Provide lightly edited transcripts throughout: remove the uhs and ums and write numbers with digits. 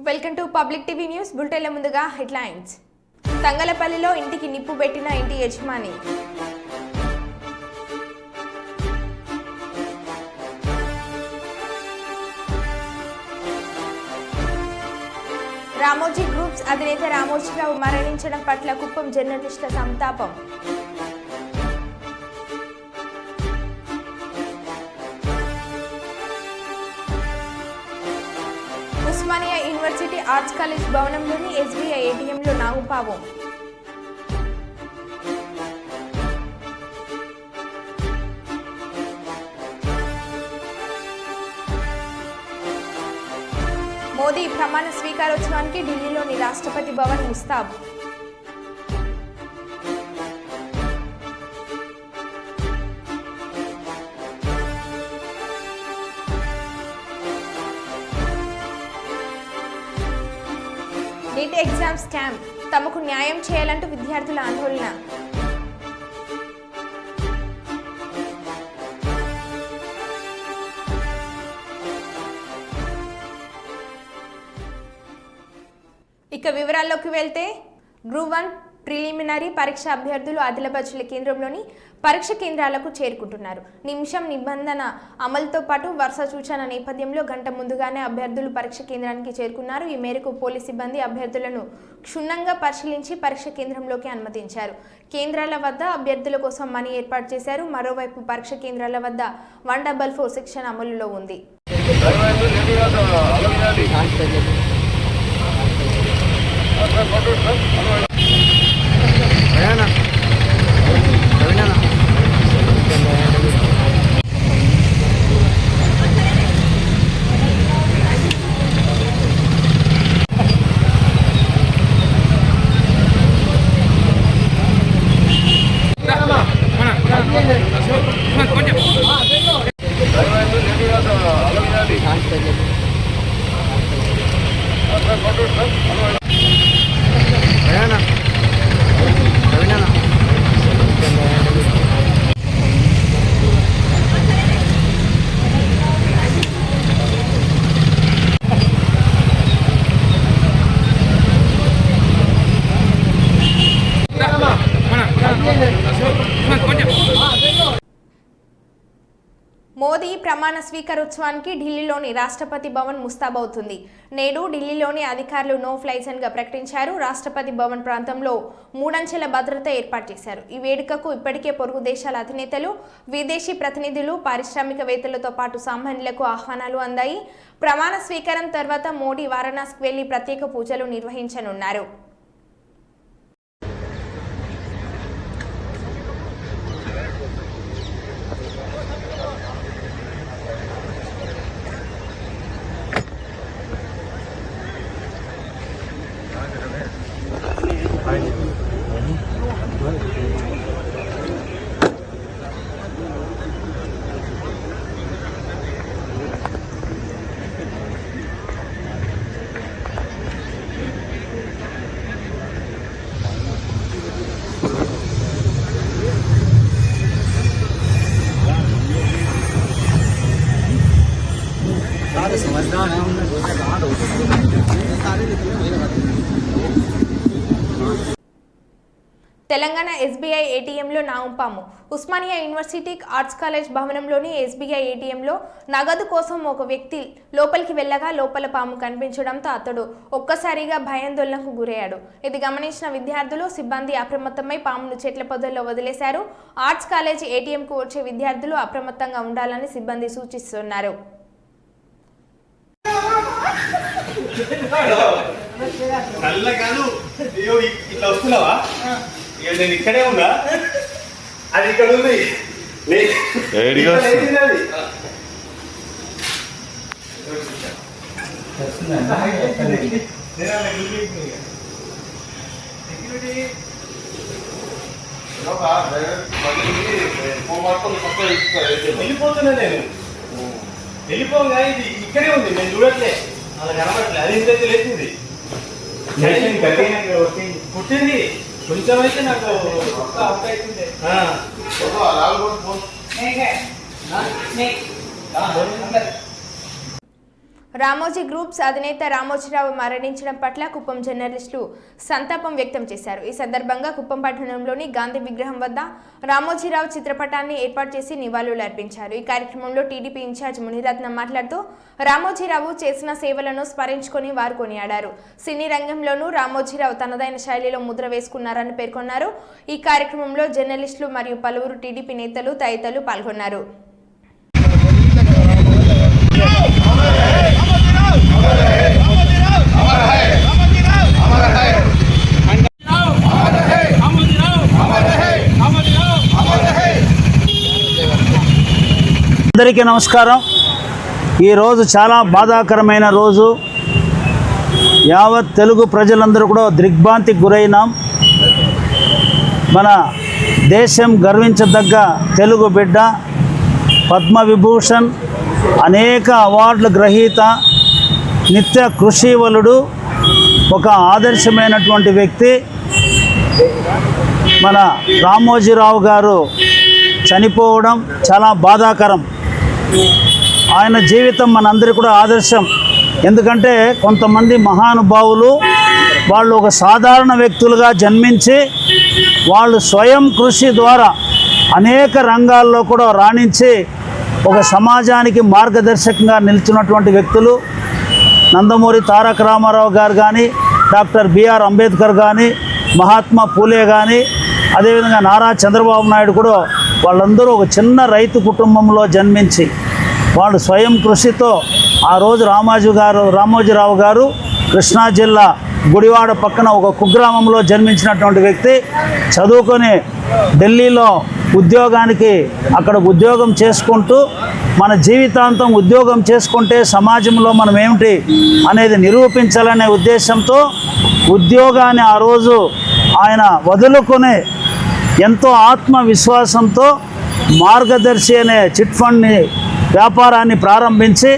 Welcome to public TV news బులెటిన్ల ముందుగా headlines. తంగలపల్లిలో ఇంటికి నిప్పు పెట్టిన ఇంటి యజమాని. రామోజీ గ్రూప్స్ అధినేత రామోజీరావు మరణించడం పట్ల కుప్పం జర్నలిస్టుల సంతాపం. ఉస్మానియా యూనివర్సిటీ ఆర్ట్స్ కాలేజ్ భవనంలోని ఎస్బీఐ ఏటీఎంలో నాగుపాము. మోదీ ప్రమాణ స్వీకారోత్సవానికి ఢిల్లీలోని రాష్ట్రపతి భవన్ ముస్తాబ్. నీట్ ఎగ్జామ్ స్కామ్, తమకు న్యాయం చేయాలంటూ విద్యార్థుల ఆందోళన. ఇక వివరాల్లోకి వెళ్తే గ్రూప్ 1 ప్రిలిమినరీ పరీక్ష అభ్యర్థులు ఆదిలాబాద్ జిల్లా కేంద్రంలోని పరీక్ష కేంద్రాలకు చేరుకుంటున్నారు. నిమిషం నిబంధన అమలుతో పాటు వర్ష సూచన నేపథ్యంలో గంట ముందుగానే అభ్యర్థులు పరీక్ష కేంద్రానికి చేరుకున్నారు. ఈ మేరకు పోలీస్ సిబ్బంది అభ్యర్థులను క్షుణ్ణంగా పరిశీలించి పరీక్ష కేంద్రంలోకి అనుమతించారు. కేంద్రాల వద్ద అభ్యర్థుల కోసం మనీ ఏర్పాటు చేశారు. మరోవైపు పరీక్ష కేంద్రాల వద్ద 144 సెక్షన్ అమలులో ఉంది. మోదీ ప్రమాణ స్వీకారోత్సవానికి ఢిల్లీలోని రాష్ట్రపతి భవన్ ముస్తాబవుతుంది. నేడు ఢిల్లీలోని అధికారులు నో ఫ్లై జోన్ గా ప్రకటించారు. రాష్ట్రపతి భవన్ ప్రాంతంలో 3 అంచెల భద్రత ఏర్పాటు చేశారు. ఈ వేడుకకు ఇప్పటికే పొరుగు దేశాల అధినేతలు, విదేశీ ప్రతినిధులు, పారిశ్రామికవేత్తలతో పాటు సామాన్యులకు ఆహ్వానాలు అందాయి. ప్రమాణ స్వీకారం తర్వాత మోడీ వారణాసికి వెళ్లి ప్రత్యేక పూజలు నిర్వహించనున్నారు. తెలంగాణ ఎస్బీఐ ఏటీఎంలో నాగుపాము. ఉస్మానియా యూనివర్సిటీ ఆర్ట్స్ కాలేజ్ భవనంలోని ఎస్బీఐ ఏటీఎంలో నగదు కోసం ఒక వ్యక్తి లోపలికి వెళ్ళగా లోపల పాము కనిపించడంతో అతడు ఒక్కసారిగా భయాందోళనకు గురయ్యాడు. ఇది గమనించిన విద్యార్థులు, సిబ్బంది అప్రమత్తమై పామును చెట్ల పొదల్లో వదిలేశారు. ఆర్ట్స్ కాలేజ్ ఏటీఎంకు వచ్చే విద్యార్థులు అప్రమత్తంగా ఉండాలని సిబ్బంది సూచిస్తున్నారు. నేను ఇక్కడే ఉన్నా, అది ఇక్కడ ఉంది. వెళ్ళిపోతున్నా నేను, వెళ్ళిపోగా ఇది ఇక్కడే ఉంది, నేను చూడట్లే, అలా కనబడట్లే. అది ఇంత లేచింది, పుట్టింది కొంచెం అయితే నాకు అవుతుండే. రామోజీ గ్రూప్స్ అధినేత రామోజీరావు మరణించడం పట్ల కుప్పం జర్నలిస్టులు సంతాపం వ్యక్తం చేశారు. ఈ సందర్భంగా కుప్పం పట్టణంలోని గాంధీ విగ్రహం వద్ద రామోజీరావు చిత్రపటాన్ని ఏర్పాటు చేసి నివాళులు అర్పించారు. ఈ కార్యక్రమంలో టీడీపీ ఇన్ఛార్జ్ మునిరత్నం మాట్లాడుతూ రామోజీరావు చేసిన సేవలను స్మరించుకొని వారు కొనియాడారు. సినీ రంగంలోనూ రామోజీరావు తనదైన శైలిలో ముద్ర వేసుకున్నారని పేర్కొన్నారు. ఈ కార్యక్రమంలో జర్నలిస్టులు మరియు పలువురు టీడీపీ నేతలు తదితరులు పాల్గొన్నారు. అందరికీ నమస్కారం. ఈరోజు చాలా బాధాకరమైన రోజు. యావత్ తెలుగు ప్రజలందరూ కూడా దిగ్భ్రాంతికి గురైనాం. మన దేశం గర్వించదగ్గ తెలుగు బిడ్డ, పద్మవిభూషణ్, అనేక అవార్డుల గ్రహీత, నిత్య కృషివలుడు, ఒక ఆదర్శమైనటువంటి వ్యక్తి మన రామోజీరావు గారు చనిపోవడం చాలా బాధాకరం. ఆయన జీవితం మనందరికీ కూడా ఆదర్శం. ఎందుకంటే కొంతమంది మహానుభావులు వాళ్ళు ఒక సాధారణ వ్యక్తులుగా జన్మించి వాళ్ళు స్వయం కృషి ద్వారా అనేక రంగాల్లో కూడా రాణించి ఒక సమాజానికి మార్గదర్శకంగా నిలిచినటువంటి వ్యక్తులు. నందమూరి తారక రామారావు గారు కానీ, డాక్టర్ బిఆర్ అంబేద్కర్ కానీ, మహాత్మా పూలే కానీ, అదేవిధంగా నారా చంద్రబాబు నాయుడు కూడా వాళ్ళందరూ ఒక చిన్న రైతు కుటుంబంలో జన్మించి వాళ్ళు స్వయం కృషితో ఆ రోజు రామోజీరావు గారు కృష్ణా జిల్లా గుడివాడ పక్కన ఒక కుగ్రామంలో జన్మించినటువంటి వ్యక్తి. చదువుకొని ఢిల్లీలో ఉద్యోగానికి అక్కడ ఉద్యోగం చేసుకుంటూ మన జీవితాంతం ఉద్యోగం చేసుకుంటే సమాజంలో మనం ఏమిటి అనేది నిరూపించాలనే ఉద్దేశంతో ఉద్యోగాన్ని ఆ రోజు ఆయన వదులుకొని ఎంతో ఆత్మవిశ్వాసంతో మార్గదర్శి అనే చిట్ ఫండ్ని వ్యాపారాన్ని ప్రారంభించి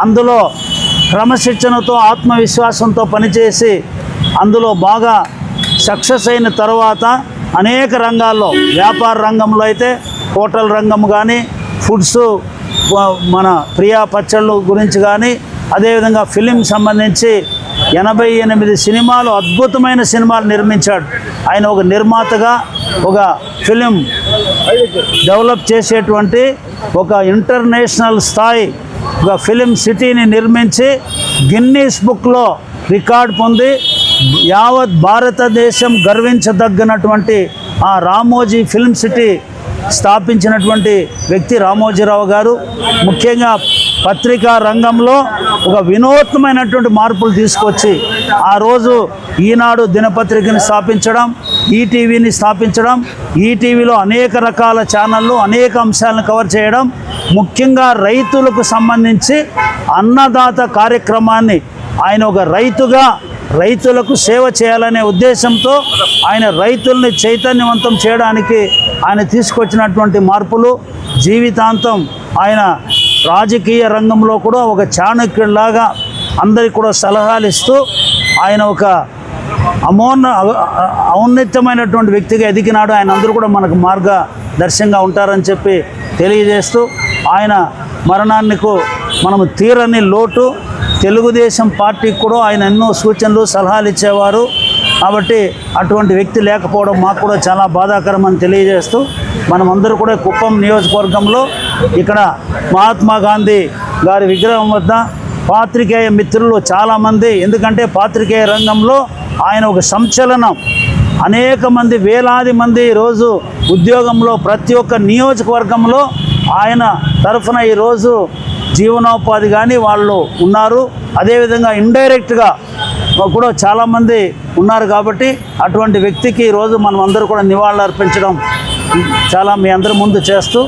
అందులో క్రమశిక్షణతో ఆత్మవిశ్వాసంతో పనిచేసి అందులో బాగా సక్సెస్ అయిన తర్వాత అనేక రంగాల్లో, వ్యాపార రంగంలో అయితే హోటల్ రంగం కానీ, ఫుడ్స్, మన ప్రియా పచ్చళ్ళు గురించి కానీ, అదేవిధంగా ఫిలిం సంబంధించి 88 సినిమాలు, అద్భుతమైన సినిమాలు నిర్మించాడు. ఆయన ఒక నిర్మాతగా ఒక ఫిలిం డెవలప్ చేసేటువంటి ఒక ఇంటర్నేషనల్ స్థాయి ఒక ఫిలిం సిటీని నిర్మించి గిన్నీస్ బుక్లో రికార్డ్ పొంది యావత్ భారతదేశం గర్వించదగినటువంటి ఆ రామోజీ ఫిల్మ్ సిటీ స్థాపించినటువంటి వ్యక్తి రామోజీరావు గారు. ముఖ్యంగా పత్రికా రంగంలో ఒక వినూత్నమైనటువంటి మార్పులు తీసుకొచ్చి ఆ రోజు ఈనాడు దినపత్రికని స్థాపించడం, ఈటీవీని స్థాపించడం, ఈటీవీలో అనేక రకాల ఛానళ్ళు అనేక అంశాలను కవర్ చేయడం, ముఖ్యంగా రైతులకు సంబంధించి అన్నదాత కార్యక్రమాన్ని ఆయన ఒక రైతుగా రైతులకు సేవ చేయాలనే ఉద్దేశంతో ఆయన రైతుల్ని చైతన్యవంతం చేయడానికి ఆయన తీసుకొచ్చినటువంటి మార్పులు జీవితాంతం ఆయన రాజకీయ రంగంలో కూడా ఒక చాణక్యుడిలాగా అందరికీ కూడా సలహాలు ఇస్తూ ఆయన ఒక ఔన్నత్యమైనటువంటి వ్యక్తిగా ఎదిగినాడు. ఆయన అందరూ కూడా మనకు మార్గదర్శకంగా ఉంటారని చెప్పి తెలియజేస్తూ ఆయన మరణానికి మనము తీరని లోటు. తెలుగుదేశం పార్టీకి కూడా ఆయన ఎన్నో సూచనలు సలహాలు ఇచ్చేవారు. కాబట్టి అటువంటి వ్యక్తి లేకపోవడం మాకు కూడా చాలా బాధాకరం అని తెలియజేస్తూ మనమందరూ కూడా కుప్పం నియోజకవర్గంలో ఇక్కడ మహాత్మా గాంధీ గారి విగ్రహం వద్ద పాత్రికేయ మిత్రులు చాలామంది, ఎందుకంటే పాత్రికేయ రంగంలో ఆయన ఒక సంచలనం. అనేక మంది, వేలాది మంది ఈరోజు ఉద్యోగంలో ప్రతి ఒక్క నియోజకవర్గంలో ఆయన తరఫున ఈరోజు జీవనోపాధి కానీ వాళ్ళు ఉన్నారు. అదేవిధంగా ఇండైరెక్ట్గా కూడా చాలామంది ఉన్నారు. కాబట్టి అటువంటి వ్యక్తికి ఈరోజు మనం అందరూ కూడా నివాళులు అర్పించడం చాలా మీ అందరి ముందు చేస్తూ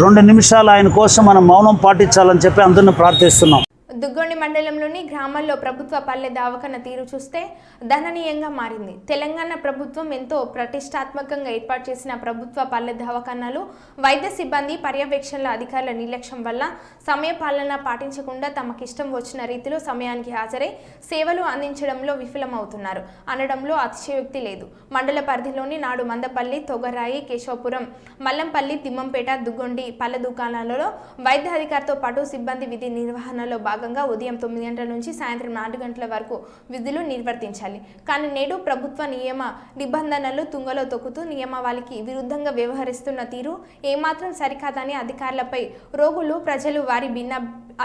2 నిమిషాలు ఆయన కోసం మనం మౌనం పాటించాలని చెప్పి అందరిని ప్రార్థిస్తున్నాం. దుగ్గొండి మండలంలోని గ్రామాల్లో ప్రభుత్వ పల్లె దవాఖాన తీరు చూస్తే దయనీయంగా మారింది. తెలంగాణ ప్రభుత్వం ఎంతో ప్రతిష్టాత్మకంగా ఏర్పాటు చేసిన ప్రభుత్వ పల్లె దవాఖానాలు వైద్య సిబ్బంది పర్యవేక్షణల అధికారుల నిర్లక్ష్యం వల్ల సమయ పాలన పాటించకుండా తమకిష్టం వచ్చిన రీతిలో సమయానికి హాజరై సేవలు అందించడంలో విఫలమవుతున్నారు అనడంలో అతిశయోక్తి లేదు. మండల పరిధిలోని నాడు మందపల్లి, తొగరాయి, కేశవపురం, మల్లంపల్లి, తిమ్మంపేట, దుగ్గొండి పల్లె దుకాణాలలో వైద్య అధికారితో పాటు సిబ్బంది విధి నిర్వహణలో భాగంగా భాగంగా ఉదయం 9 గంటల నుంచి సాయంత్రం 4 గంటల వరకు విధులు నిర్వర్తించాలి. కానీ నేడు ప్రభుత్వ నియమ నిబంధనలు తుంగలో తొక్కుతూ నియమావళికి విరుద్ధంగా వ్యవహరిస్తున్న తీరు ఏమాత్రం సరికాదని అధికారులపై రోగులు, ప్రజలు వారి భిన్న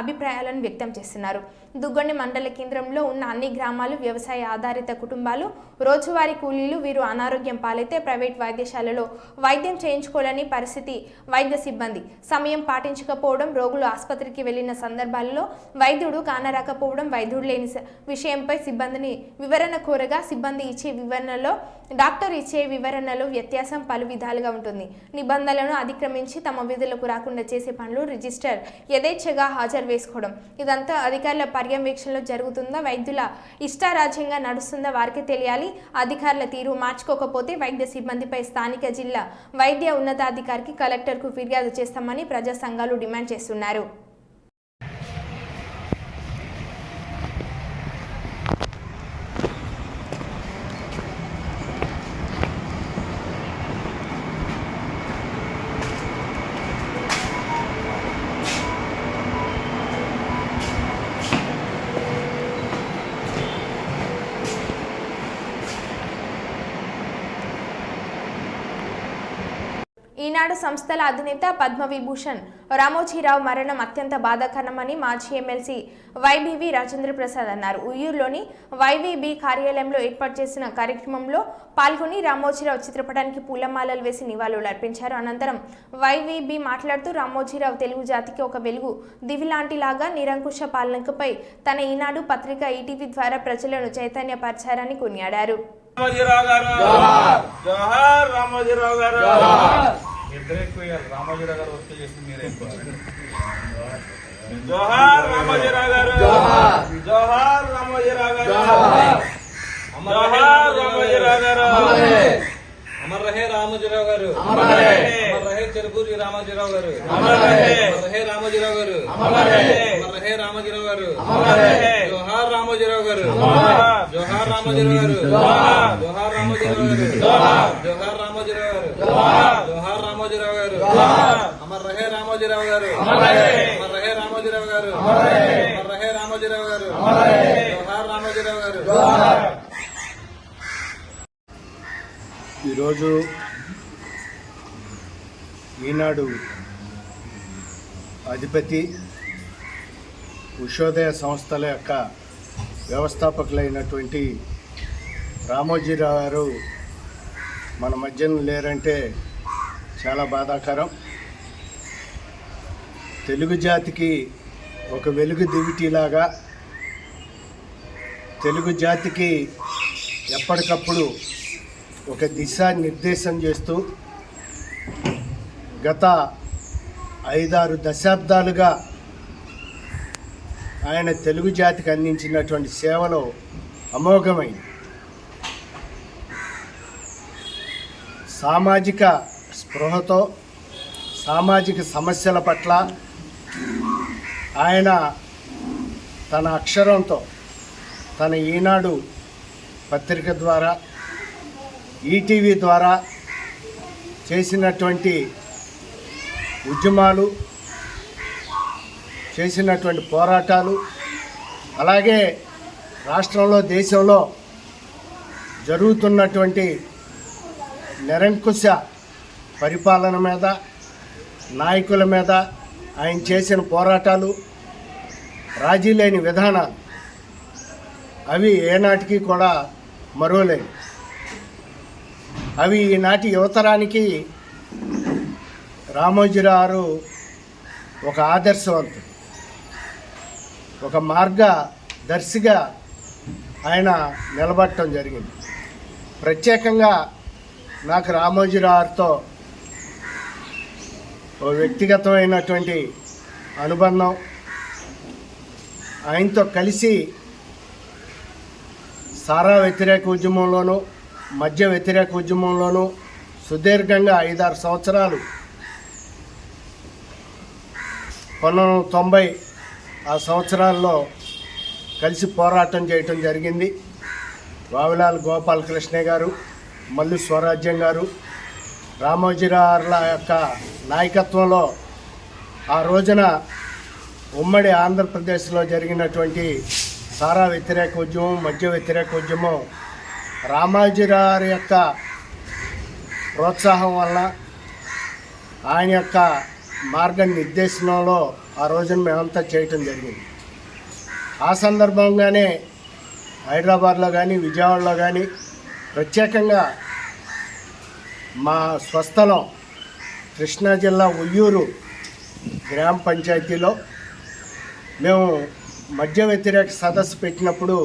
అభిప్రాయాలను వ్యక్తం చేస్తున్నారు. దుగ్గొండి మండల కేంద్రంలో ఉన్న అన్ని గ్రామాలు వ్యవసాయ ఆధారిత కుటుంబాలు, రోజువారీ కూలీలు. వీరు అనారోగ్యం పాలైతే ప్రైవేట్ వైద్యశాలలో వైద్యం చేయించుకోలేని పరిస్థితి. వైద్య సిబ్బంది సమయం పాటించకపోవడం, రోగులు ఆసుపత్రికి వెళ్లిన సందర్భాలలో వైద్యుడు కానరాకపోవడం, వైద్యుడు లేని విషయంపై సిబ్బందిని వివరణ కోరగా సిబ్బంది ఇచ్చే వివరణలో డాక్టర్ ఇచ్చే వివరణలో వ్యత్యాసం పలు విధాలుగా ఉంటుంది. నిబంధనలను అతిక్రమించి తమ విధులకు రాకుండా చేసే పనులు, రిజిస్టర్ యథేచ్ఛగా హాజరు వేసుకోవడం, ఇదంతా అధికారుల పర్యవేక్షణలో జరుగుతుందా, వైద్యుల ఇష్టారాజ్యంగా నడుస్తుందా వారికి తెలియాలి. అధికారుల తీరు మార్చుకోకపోతే వైద్య సిబ్బందిపై స్థానిక జిల్లా వైద్య ఉన్నతాధికారికి, కలెక్టర్కు ఫిర్యాదు చేస్తామని ప్రజా సంఘాలు డిమాండ్ చేస్తున్నారు. ఈనాడు సంస్థల అధినేత పద్మవిభూషణ్ రామోజీరావు మరణం అత్యంత బాధాకరమని మాజీ ఎమ్మెల్సీ వైబీవి రాజేంద్ర ప్రసాద్ అన్నారు. ఉయ్యూరులోని వైవీబీ కార్యాలయంలో ఏర్పాటు చేసిన కార్యక్రమంలో పాల్గొని రామోజీరావు చిత్రపటానికి పూలమాలలు వేసి నివాళులు అర్పించారు. అనంతరం వైవీబీ మాట్లాడుతూ రామోజీరావు తెలుగు జాతికి ఒక వెలుగు దివిలాంటిలాగా నిరంకుశ పాలనపై తన ఈనాడు పత్రిక ఈటీవీ ద్వారా ప్రజలను చైతన్యపరిచారని కొనియాడారు. రామోజీరావు గారు రామోజీరావు గారు వస్తే చేసి మీరే జోహార్ రామోజీరావు గారు, జోహార్ రామోజీరావు గారు, జోహార్ రామోజీరావు గారు, అమర్ రహే రామోజీరావు గారు, అమర్ రహే చెరుకూరి రామోజీరావు గారు, అమర్ రహే రామోజీరావు గారు, అమర్ రహే రామోజీరావు గారు, జోహార్ రామోజీరావు గారు, జోహార్ రామోజీరావు గారు, జోహార్ రామోజీరావు గారు, జోహార్ రామోజీరావు గారు, జోహార్ రామోజీరావు గారు, అమర్ రహే రామోజీరావు గారు, అమర్ రహే రామోజీరావు గారు, అమర్ రహే రామోజీరావు గారు, జోహార్ రామోజీరావు గారు. ఈరోజు ఈనాడు అధిపతి, ఉషోదయ సంస్థల యొక్క వ్యవస్థాపకులైనటువంటి రామోజీరావు గారు మన మధ్యన లేరంటే చాలా బాధాకరం. తెలుగు జాతికి ఒక వెలుగు దివిటీలాగా తెలుగు జాతికి ఎప్పటికప్పుడు ఒక దిశానిర్దేశం చేస్తూ గత 5-6 దశాబ్దాలుగా ఆయన తెలుగు జాతికి అందించినటువంటి సేవలు అమోఘమైనవి. సామాజిక స్పృహతో సామాజిక సమస్యల పట్ల ఆయన తన అక్షరంతో తన ఈనాడు పత్రిక ద్వారా, ఈటీవీ ద్వారా చేసినటువంటి ఉద్యమాలు, చేసినటువంటి పోరాటాలు, అలాగే రాష్ట్రంలో దేశంలో జరుగుతున్నటువంటి నిరంకుశ పరిపాలన మీద, నాయకుల మీద ఆయన చేసిన పోరాటాలు, రాజీ లేని విధానాలు అవి ఏనాటికి కూడా మరువలేవు. అవి ఈనాటి యువతరానికి రామోజీరావు ఒక ఆదర్శవంతుడు, ఒక మార్గదర్శిగా ఆయన నిలబడటం జరిగింది. ప్రత్యేకంగా నాకు రామోజీరావుతో ఓ వ్యక్తిగతమైనటువంటి అనుబంధం. ఆయనతో కలిసి సారా వ్యతిరేక ఉద్యమంలోనూ, మద్య వ్యతిరేక ఉద్యమంలోనూ సుదీర్ఘంగా 5-6 సంవత్సరాలు 1990 ఆ సంవత్సరాల్లో కలిసి పోరాటం చేయటం జరిగింది. వావిలాల్ గోపాలకృష్ణ గారు, మల్లు స్వరాజ్యం గారు, రామోజీరావుల యొక్క నాయకత్వంలో ఆ రోజున ఉమ్మడి ఆంధ్రప్రదేశ్లో జరిగినటువంటి సారా వ్యతిరేక ఉద్యమం, మద్య వ్యతిరేక ఉద్యమం రామోజీరావు యొక్క ప్రోత్సాహం వల్ల, ఆయన యొక్క మార్గ నిర్దేశనంలో ఆ రోజున మేమంతా చేయటం జరిగింది. ఆ సందర్భంగానే హైదరాబాద్లో కానీ విజయవాడలో కానీ ప్రత్యేకంగా మా స్వస్థలం కృష్ణా జిల్లా ఉయ్యూరు గ్రామ పంచాయతీలో మేము మద్య వ్యతిరేక సదస్సు పెట్టినప్పుడు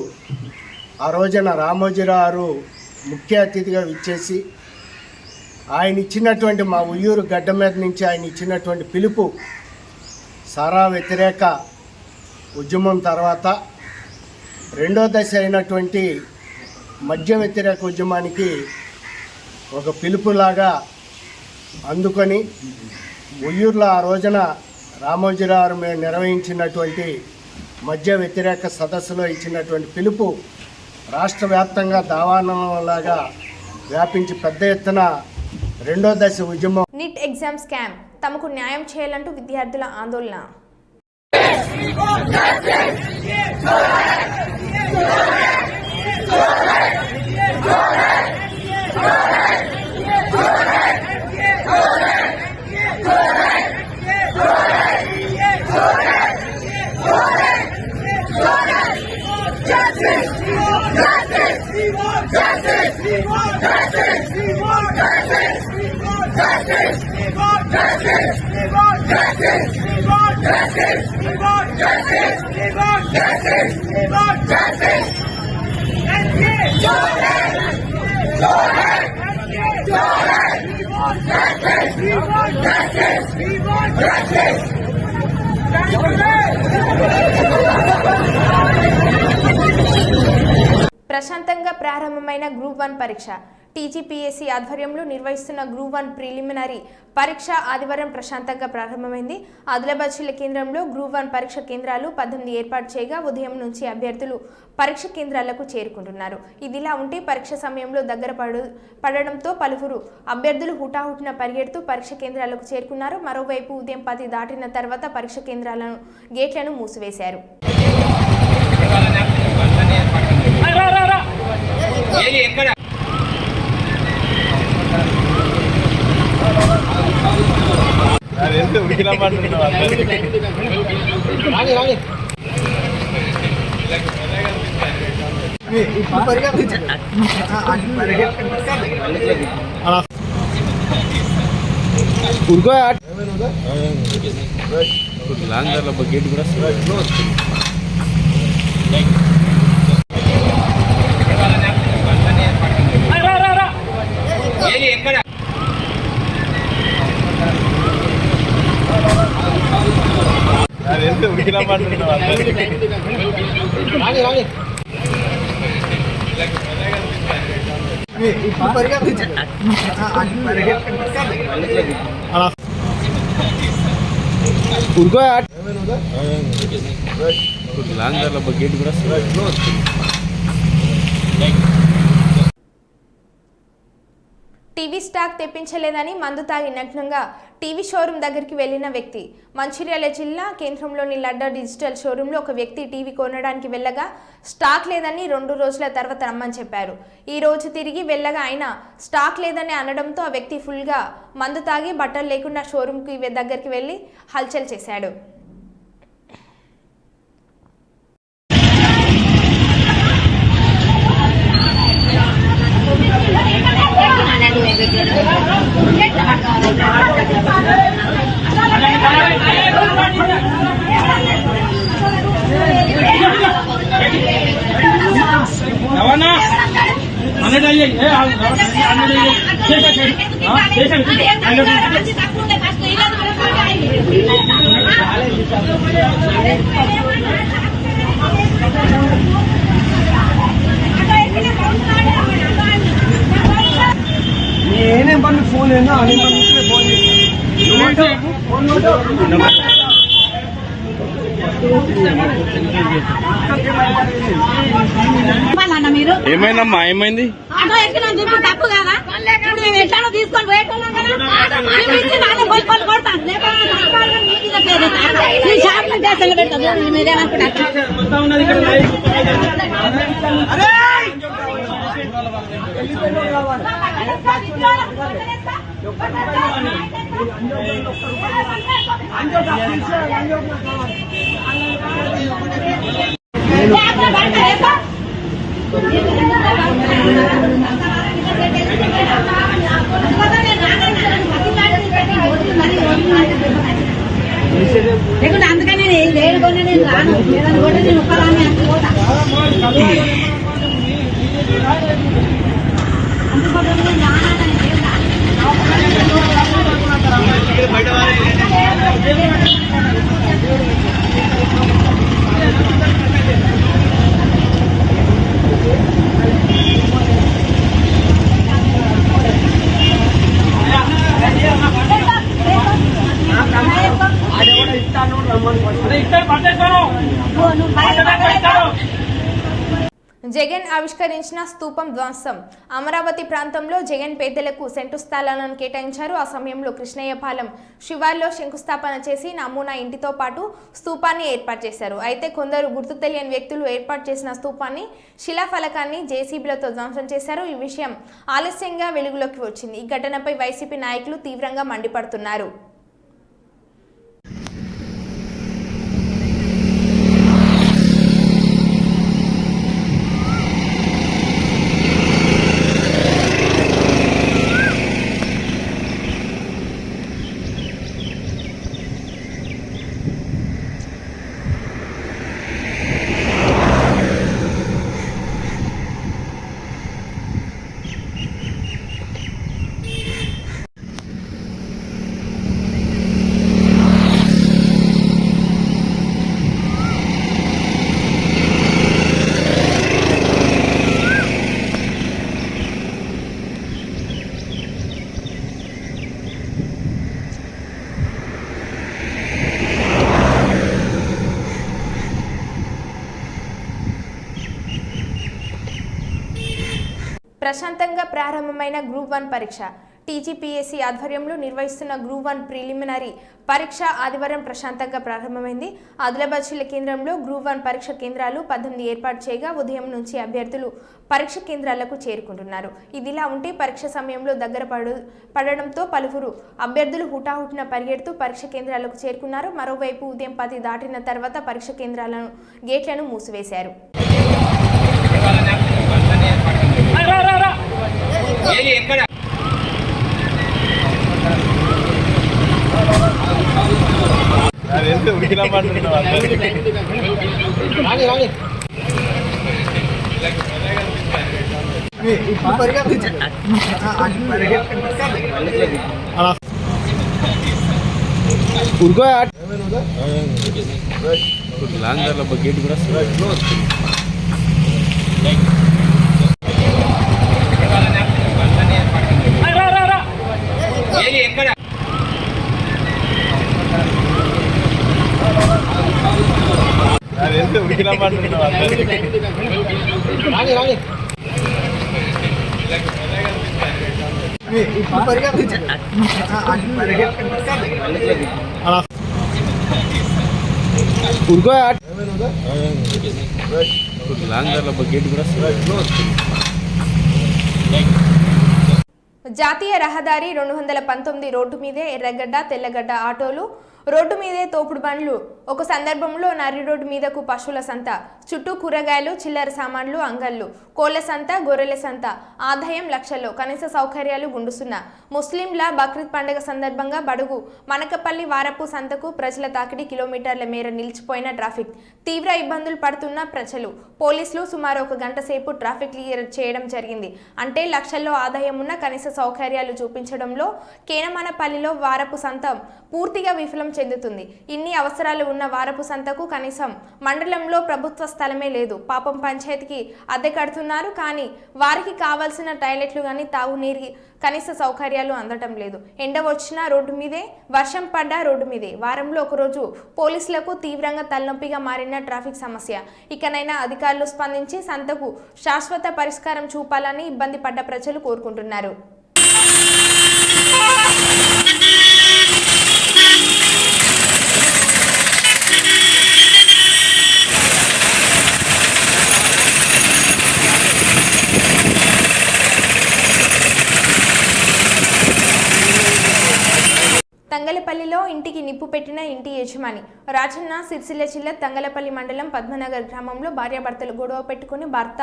ఆ రోజున రామోజీరావు ముఖ్య అతిథిగా విచ్చేసి ఆయన ఇచ్చినటువంటి, మా ఉయ్యూరు గడ్డ మీద నుంచి ఆయన ఇచ్చినటువంటి పిలుపు సారా వ్యతిరేక ఉద్యమం తర్వాత రెండో దశ అయినటువంటి మద్య వ్యతిరేక ఉద్యమానికి ఒక పిలుపులాగా అందుకొని ఉయ్యూరులో ఆ రోజున రామోజీరావు మేము నిర్వహించినటువంటి మద్య వ్యతిరేక సదస్సులో ఇచ్చినటువంటి పిలుపు రాష్ట్ర వ్యాప్తంగా దావానంలాగా వ్యాపించి పెద్ద ఎత్తున రెండో దశ ఉద్యమం. నీట్ ఎగ్జామ్ స్కామ్, తమకు న్యాయం చేయాలంటూ విద్యార్థుల ఆందోళన. ప్రశాంతంగా ప్రారంభమైన గ్రూప్ 1 పరీక్ష. టీజీపీఎస్సీ ఆధ్వర్యంలో నిర్వహిస్తున్న గ్రూప్ 1 ప్రిలిమినరీ పరీక్ష ఆదివారం ప్రశాంతంగా ప్రారంభమైంది. ఆదిలాబాద్ జిల్లా కేంద్రంలో గ్రూప్ 1 పరీక్ష కేంద్రాలు 18 ఏర్పాటు చేయగా ఉదయం నుంచి అభ్యర్థులు పరీక్ష కేంద్రాలకు చేరుకుంటున్నారు. ఇదిలా ఉంటే పరీక్ష సమయంలో దగ్గర పడడంతో పలువురు అభ్యర్థులు హుటాహుటిన పరిగెడుతూ పరీక్ష కేంద్రాలకు చేరుకున్నారు. మరోవైపు ఉదయం 10 దాటిన తర్వాత పరీక్ష కేంద్రాలను గేట్లను మూసివేశారు. గేట్ కూడా గేట్ కూడా టీవీ స్టాక్ తెప్పించలేదని మందు తాగి నగ్నంగా టీవీ షోరూం దగ్గరికి వెళ్లిన వ్యక్తి. మంచిర్యాల జిల్లా కేంద్రంలోని లడ్డా డిజిటల్ షోరూంలో ఒక వ్యక్తి టీవీ కొనడానికి వెళ్ళగా స్టాక్ లేదని 2 రోజుల తర్వాత రమ్మని చెప్పారు. ఈ రోజు తిరిగి వెళ్ళగా ఆయన స్టాక్ లేదని అనడంతో ఆ వ్యక్తి ఫుల్గా మందు తాగి బట్టలు లేకుండా షోరూంకి దగ్గరికి వెళ్లి హల్చల్ చేశాడు. ఫోన్ మీరు ఏమైందమ్మా? ఏమైంది? ఆటో ఎక్కిన తప్పు కదా, మేము ఎట్లా తీసుకొని పోయేటోళ్ళం కదా, కొడతాను లేకపోతే ఈ షాపులు దేశంలో పెడతారు మీరేమనుకుంటారు? లేకుంటే అందుకని నేను లేడు కొన్ని నేను రాను ఏదైనా కూడా నేను ఒక్కదాన్ని అందుకోతా అందుకోవడం నేను రానని జగన్ ఆవిష్కరించిన స్తూపం ధ్వంసం. అమరావతి ప్రాంతంలో జగన్ పేదలకు సెంటు స్థలాలను కేటాయించారు. ఆ సమయంలో కృష్ణయ్యపాలెం శివార్లో శంకుస్థాపన చేసి నమూనా ఇంటితో పాటు స్తూపాన్ని ఏర్పాటు చేశారు. అయితే కొందరు గుర్తు తెలియని వ్యక్తులు ఏర్పాటు చేసిన స్తూపాన్ని శిలాఫలకాన్ని జేసీబీలతో ధ్వంసం చేశారు. ఈ విషయం ఆలస్యంగా వెలుగులోకి వచ్చింది. ఈ ఘటనపై వైసీపీ నాయకులు తీవ్రంగా మండిపడుతున్నారు. ప్రశాంతంగా ప్రారంభమైన గ్రూప్ 1 పరీక్ష. టీజీపీఎస్సీ ఆధ్వర్యంలో నిర్వహిస్తున్న గ్రూప్ 1 ప్రిలిమినరీ పరీక్ష ఆదివారం ప్రశాంతంగా ప్రారంభమైంది. ఆదిలాబాద్ జిల్లా కేంద్రంలో గ్రూప్ 1 పరీక్ష కేంద్రాలు 18 ఏర్పాటు చేయగా ఉదయం నుంచి అభ్యర్థులు పరీక్ష కేంద్రాలకు చేరుకుంటున్నారు. ఇదిలా ఉంటే పరీక్ష సమయంలో దగ్గర పడడంతో పలువురు అభ్యర్థులు హుటాహుటిన పరిగెడుతూ పరీక్ష కేంద్రాలకు చేరుకున్నారు. మరోవైపు ఉదయం 10 దాటిన తర్వాత పరీక్ష కేంద్రాలను గేట్లను మూసివేశారు. గేట్ కూడా జాతీయ రహదారి 219 రోడ్డు మీదే ఎర్రగడ్డ తెల్లగడ్డ ఆటోలు, రోడ్డు మీదే తోపుడు బండ్లు. ఒక సందర్భంలో నర్రి రోడ్డు మీదకు పశువుల సంత, చుట్టూ కూరగాయలు, చిల్లర సామాన్లు, అంగళ్ళు, కోళ్ల సంత, గొర్రెల సంత. ఆదాయం లక్షల్లో. కనీస సౌకర్యాలు గుండుసున్న. ముస్లింల బక్రీద్ పండుగ సందర్భంగా బడుగు మనకపల్లి వారపు సంతకు ప్రజల తాకిడి. కిలోమీటర్ల మేర నిలిచిపోయిన ట్రాఫిక్. తీవ్ర ఇబ్బందులు పడుతున్న ప్రజలు. పోలీసులు సుమారు 1 గంట సేపు ట్రాఫిక్ క్లియర్ చేయడం జరిగింది. అంటే లక్షల్లో ఆదాయం ఉన్న కనీస సౌకర్యాలు చూపించడంలో కేనమనపల్లిలో వారపు సంత పూర్తిగా విఫలం చెందుతుంది. ఇన్ని అవసరాలు ఉన్న వారపు సంతకు కనీసం మండలంలో ప్రభుత్వ స్థలమే లేదు. పాపం పంచాయతీకి అద్దె కడుతున్నారు, కానీ వారికి కావాల్సిన టాయిలెట్లు కానీ తాగునీరు కనీస సౌకర్యాలు అందటం లేదు. ఎండ వచ్చినా రోడ్డు మీదే, వర్షం పడ్డా రోడ్డు మీదే. వారంలో ఒకరోజు పోలీసులకు తీవ్రంగా తలనొప్పిగా మారిన ట్రాఫిక్ సమస్య. ఇకనైనా అధికారులు స్పందించి సంతకు శాశ్వత పరిష్కారం చూపాలని ఇబ్బంది పడ్డ ప్రజలు కోరుకుంటున్నారు. ఇంటికి నిప్పు పెట్టిన ఇంటి యజమాని. రాజన్న సిరిసిల్ల జిల్లా తంగలపల్లి మండలం పద్మనగర్ గ్రామంలో భార్యాభర్తలు గొడవ పెట్టుకుని భర్త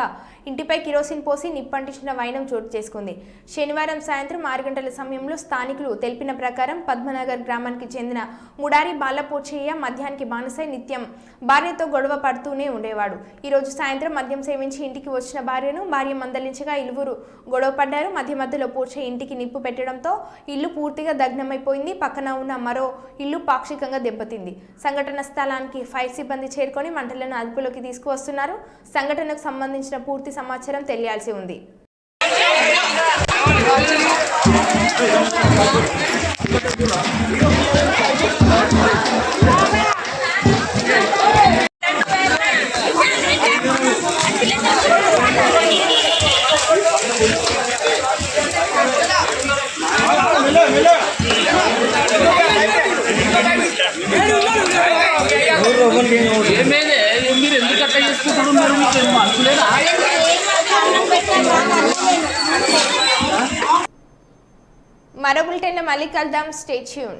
ఇంటిపై కిరోసిన్ పోసి నిప్పంటించిన వైనం చోటు చేసుకుంది. శనివారం సాయంత్రం 6 గంటల సమయంలో స్థానికులు తెలిపిన ప్రకారం పద్మనగర్ గ్రామానికి చెందిన ముడారి బాలపోచయ్య మద్యానికి బానిసై నిత్యం భార్యతో గొడవ పడుతూనే ఉండేవాడు. ఈ రోజు సాయంత్రం మద్యం సేవించి ఇంటికి వచ్చిన భార్య మందలించగా ఇరువురు గొడవ పడ్డారు. మధ్యలో పోచయ్య ఇంటికి నిప్పు పెట్టడంతో ఇల్లు పూర్తిగా దగ్నమైపోయింది. పక్కన ఉన్న మరో ఇల్లు పాక్షికంగా దెబ్బతింది. సంఘటన స్థలానికి ఫైర్ సిబ్బంది చేరుకొని మంటలను అదుపులోకి తీసుకువస్తున్నారు. సంఘటనకు సంబంధించిన పూర్తి సమాచారం తెలియాల్సి ఉంది. మరో బులెటిన్లో మళ్ళీ కలుద్దాం. Stay tune.